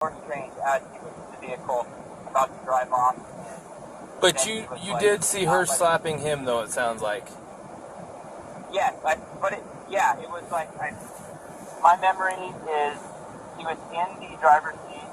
Or strange as he was in the vehicle about to drive off. But you did see her slapping him, though, it sounds like. Yes, it was like, my memory is he was in the driver's seat,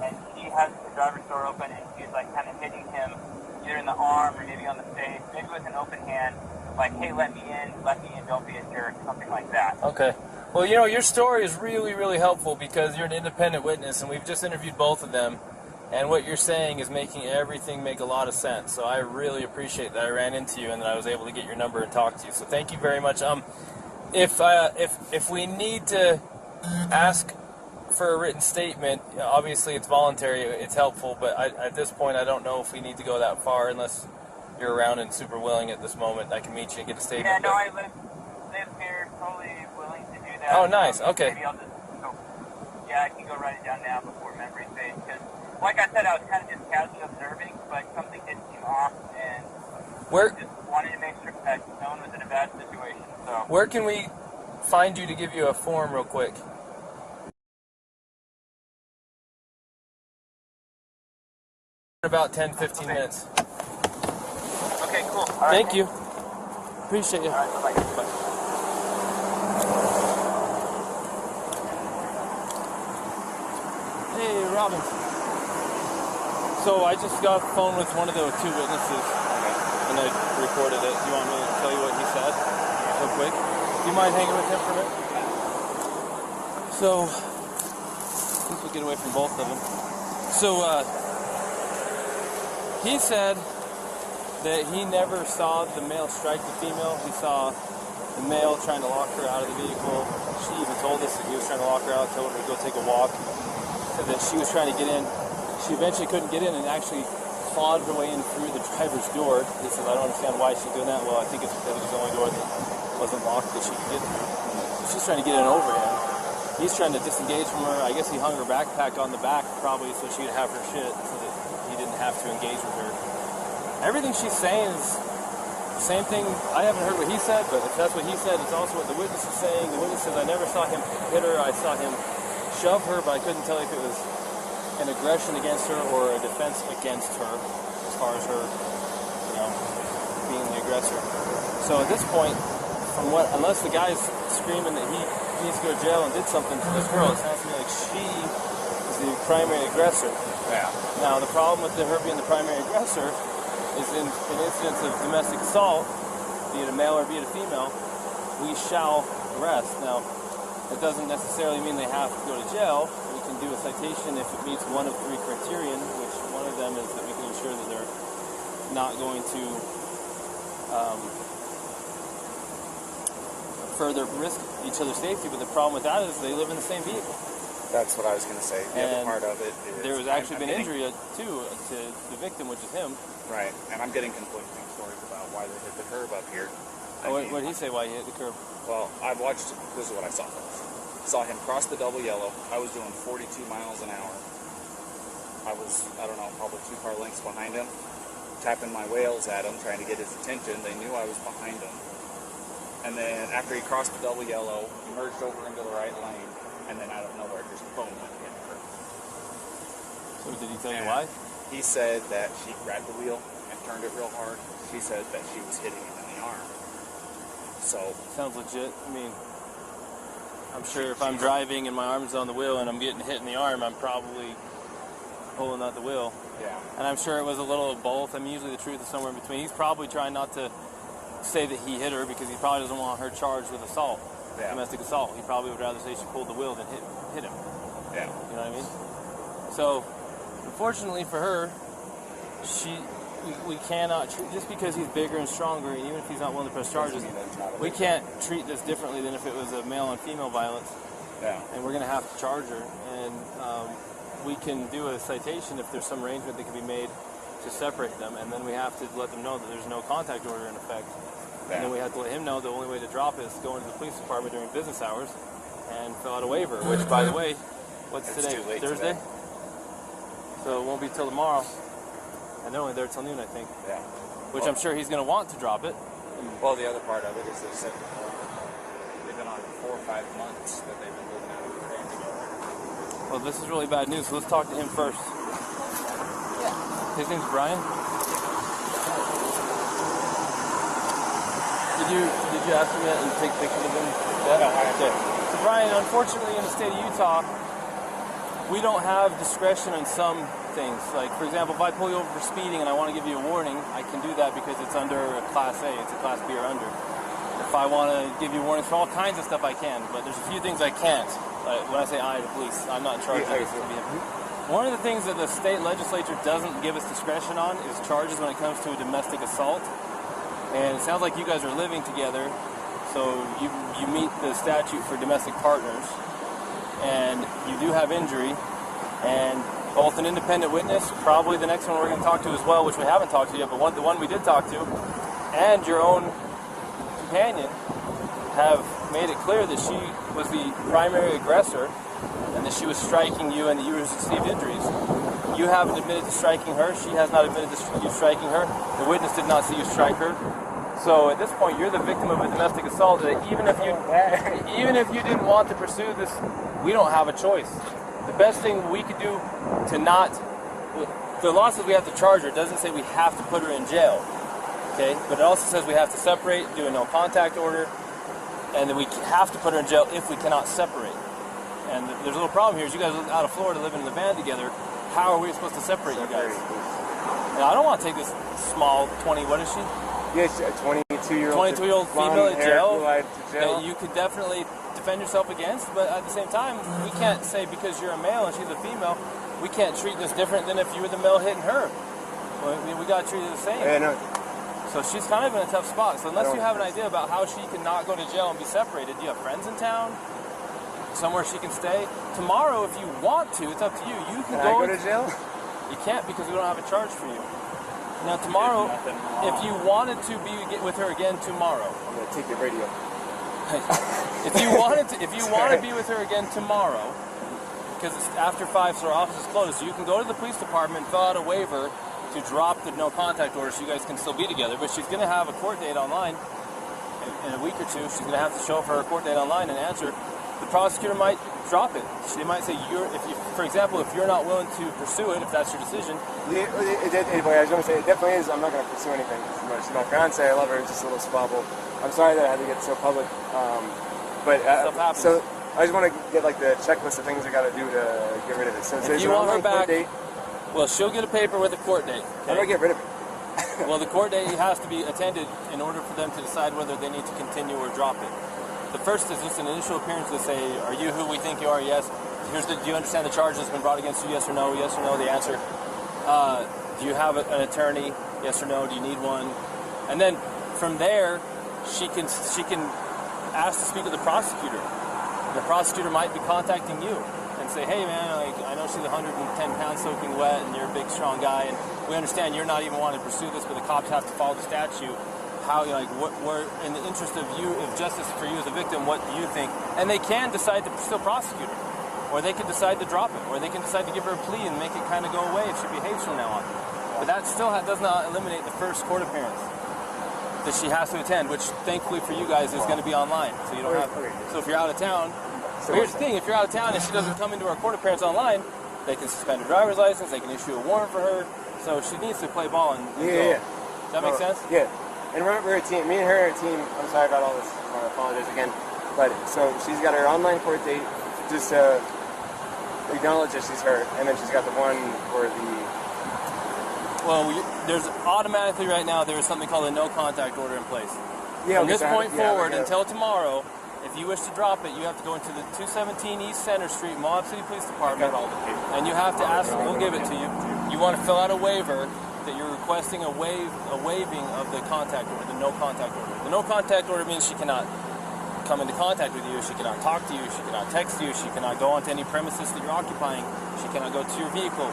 and she has the driver's door open, and she's like kind of hitting him either in the arm or maybe on the face, maybe with an open hand, like, hey, let me in, don't be a jerk, something like that. Okay. Well, you know, your story is really, really helpful because you're an independent witness, and we've just interviewed both of them, and what you're saying is making everything make a lot of sense. So I really appreciate that I ran into you and that I was able to get your number and talk to you. So thank you very much. If we need to ask for a written statement, obviously it's voluntary, it's helpful, but at this point I don't know if we need to go that far unless you're around and super willing at this moment. I can meet you and get a statement. Yeah, no, I live here, totally willing to do that. Oh, nice. Okay. Maybe I'll just go. Yeah, I can go write it down now before memory fades. Because, like I said, I was kind of just casually observing, but something did seem off, and just wanted to make sure that no one was in a bad situation. So. Where can we find you to give you a form real quick? About 10-15 minutes. Okay, cool. All right, Thank you. Appreciate you. All right, bye-bye. Hey, Robin. So I just got off the phone with one of the two witnesses, and I recorded it. Do you want me to tell you what he said real quick? Do you mind hanging with him for a minute? So, I think we'll get away from both of them. So, he said that he never saw the male strike the female. He saw the male trying to lock her out of the vehicle. She even told us that he was trying to lock her out, told her to go take a walk. Said that she was trying to get in. She eventually couldn't get in and actually clawed her way in through the driver's door. He said, I don't understand why she's doing that. Well, I think it's because it was the only door that wasn't locked that she could get through. She's trying to get in over him. He's trying to disengage from her. I guess he hung her backpack on the back probably so she would have her shit so that he didn't have to engage with her. Everything she's saying is the same thing. I haven't heard what he said, but if that's what he said, it's also what the witness is saying. The witness says, I never saw him hit her. I saw him shove her, but I couldn't tell if it was an aggression against her or a defense against her as far as her, being the aggressor. So at this point, unless the guy's screaming that he needs to go to jail and did something to this girl, it sounds to me like she is the primary aggressor. Yeah. Now, the problem with her being the primary aggressor is in incidents of domestic assault, be it a male or be it a female, we shall arrest. Now, it doesn't necessarily mean they have to go to jail. We can do a citation if it meets one of three criterion, which one of them is that we can ensure that they're not going to further risk each other's safety. But the problem with that is they live in the same vehicle. That's what I was going to say. The other part of it is... There was actually been injury, too, to the victim, which is him. Right, and I'm getting conflicting stories about why they hit the curb up here. What did he say why he hit the curb? Well, I watched... This is what I saw. Saw him cross the double yellow. I was doing 42 miles an hour. I was, probably 2 car lengths behind him, tapping my wheels at him, trying to get his attention. They knew I was behind him. And then after he crossed the double yellow, he merged over into the right lane, and then out of nowhere, just boom, went hit her. So did he tell you why? He said that she grabbed the wheel and turned it real hard. She said that she was hitting him in the arm. So... Sounds legit. I mean... I'm sure if I'm driving and my arm's on the wheel and I'm getting hit in the arm, I'm probably pulling out the wheel. Yeah. And I'm sure it was a little of both. I mean, usually the truth is somewhere in between. He's probably trying not to say that he hit her because he probably doesn't want her charged with assault, domestic assault. He probably would rather say she pulled the wheel than hit him. Yeah. You know what I mean? So, unfortunately for her, we cannot treat, just because he's bigger and stronger, and even if he's not willing to press charges, we can't treat this differently than if it was a male and female violence. Yeah. And we're going to have to charge her, and we can do a citation if there's some arrangement that can be made to separate them, and then we have to let them know that there's no contact order in effect. Yeah. And then we have to let him know the only way to drop it is to go into the police department during business hours and fill out a waiver, which, by the way, what's today? Thursday? So it won't be till tomorrow. And they're only there till noon, I think. Yeah. Which I'm sure he's going to want to drop it. Well, the other part of it is they said they've been on 4 or 5 months that they've been living out of the van together. Well, this is really bad news, so let's talk to him first. His name's Brian. Did you ask him yet and take pictures of him? Yeah. Okay. So Brian, unfortunately, in the state of Utah, we don't have discretion on some things. Like, for example, if I pull you over for speeding and I want to give you a warning, I can do that because it's under a Class A. It's a Class B or under. If I want to give you warnings for all kinds of stuff, I can. But there's a few things I can't. Like, when I say I, the police, I'm not in charge of this. One of the things that the state legislature doesn't give us discretion on is charges when it comes to a domestic assault. And it sounds like you guys are living together, so you meet the statute for domestic partners, and you do have injury, and both an independent witness, probably the next one we're going to talk to as well, which we haven't talked to yet, but the one we did talk to, and your own companion have made it clear that she was the primary aggressor and that she was striking you and that you received injuries. You haven't admitted to striking her. She has not admitted to you striking her. The witness did not see you strike her. So at this point, you're the victim of a domestic assault. That even if you didn't want to pursue this, we don't have a choice. The best thing we could do to not, the law says we have to charge her. It doesn't say we have to put her in jail. Okay, but it also says we have to separate, do a no contact order, and then we have to put her in jail if we cannot separate. And there's a little problem here. Is you guys live out of Florida, living in the van together. How are we supposed to separate you guys? Now, I don't want to take this small 20. What is she? Yes, a 22-year-old. 22-year-old female in jail. That you could definitely defend yourself against, but at the same time, we can't say because you're a male and she's a female, we can't treat this different than if you were the male hitting her. We got to treat it the same. Yeah, no. So she's kind of in a tough spot. So unless you have an idea about how she can not go to jail and be separated, do you have friends in town? Somewhere she can stay? Tomorrow, if you want to, it's up to you. You can go to jail? You can't because we don't have a charge for you. Now tomorrow, if you wanted to get with her again tomorrow, I'm gonna take the radio. if you want to be with her again tomorrow, because it's after 5, so our office is closed, so you can go to the police department, fill out a waiver to drop the no contact order, so you guys can still be together. But she's gonna have a court date online in a week or two. She's gonna have to show up for her court date online and answer. The prosecutor might drop it. They might say, for example, if you're not willing to pursue it, if that's your decision. Anyway, I was going to say, it definitely is. I'm not going to pursue anything. She's my fiance. I love her. It's just a little squabble. I'm sorry that I had to get so public. So I just want to get like the checklist of things I got to do to get rid of it. So if you want her back, well, she'll get a paper with a court date. How do I get rid of it? Well, the court date has to be attended in order for them to decide whether they need to continue or drop it. The first is just an initial appearance to say, are you who we think you are? Yes. Do you understand the charge that's been brought against you? Yes or no? Yes or no, the answer. Do you have an attorney? Yes or no? Do you need one? And then from there, she can ask to speak with the prosecutor. The prosecutor might be contacting you and say, hey man, I know she's 110 pounds soaking wet and you're a big strong guy and we understand you're not even wanting to pursue this, but the cops have to follow the statute. We're in the interest of you, of justice for you as a victim, what do you think? And they can decide to still prosecute her. Or they can decide to drop it. Or they can decide to give her a plea and make it kind of go away if she behaves from now on. But that still does not eliminate the first court appearance that she has to attend, which thankfully for you guys is going to be online. So you don't have. So if you're out of town, here's the thing: if you're out of town and she doesn't come into our court appearance online, they can suspend her driver's license. They can issue a warrant for her. So she needs to play ball and go. Does that make sense? Yeah. And we're a team. Me and her are a team. I'm sorry about all this. I apologize again. But so she's got her online court date. Just acknowledge that she's her, and then she's got the one for the. Well, there's automatically right now there is something called a no contact order in place. Yeah. From this point forward until tomorrow, if you wish to drop it, you have to go into the 217 East Center Street, Moab City Police Department, and you have to ask. We'll give it to you. You want to fill out a waiver that you're requesting a waiving of the contact order, the no contact order. The no contact order means she cannot come into contact with you, she cannot talk to you, she cannot text you, she cannot go onto any premises that you're occupying, she cannot go to your vehicle.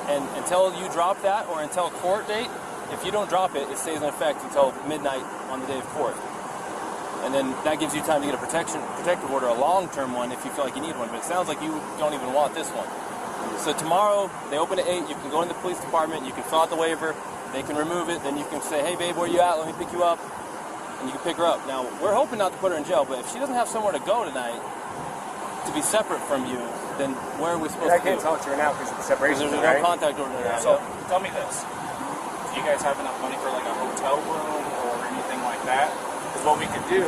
And until you drop that, or until court date, if you don't drop it, it stays in effect until midnight on the day of court. And then that gives you time to get a protective order, a long-term one, if you feel like you need one. But it sounds like you don't even want this one. So tomorrow, they open at 8, you can go in the police department, you can fill out the waiver, they can remove it, then you can say, hey babe, where you at? Let me pick you up. And you can pick her up. Now, we're hoping not to put her in jail, but if she doesn't have somewhere to go tonight, to be separate from you, then where are we supposed I to can't do? talk to her now because it's Because separation, there's no right? contact order there. So tell me this. Do you guys have enough money for like a hotel room or anything like that? Because what we could do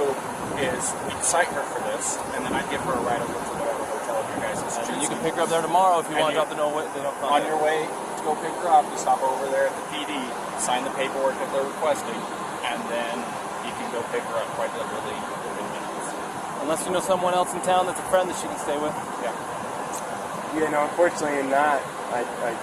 is we'd cite her for this, and then I'd give her a ride over to whatever hotel you guys is And choosing. you can pick her up there tomorrow if you And want you- to drop the no way. They don't On contact. your way to go pick her up, you stop over there at the PD, sign the paperwork that they're requesting, and then you can go pick her up quite literally within minutes. Unless you know someone else in town that's a friend that she can stay with. Yeah. Yeah, no, unfortunately not. I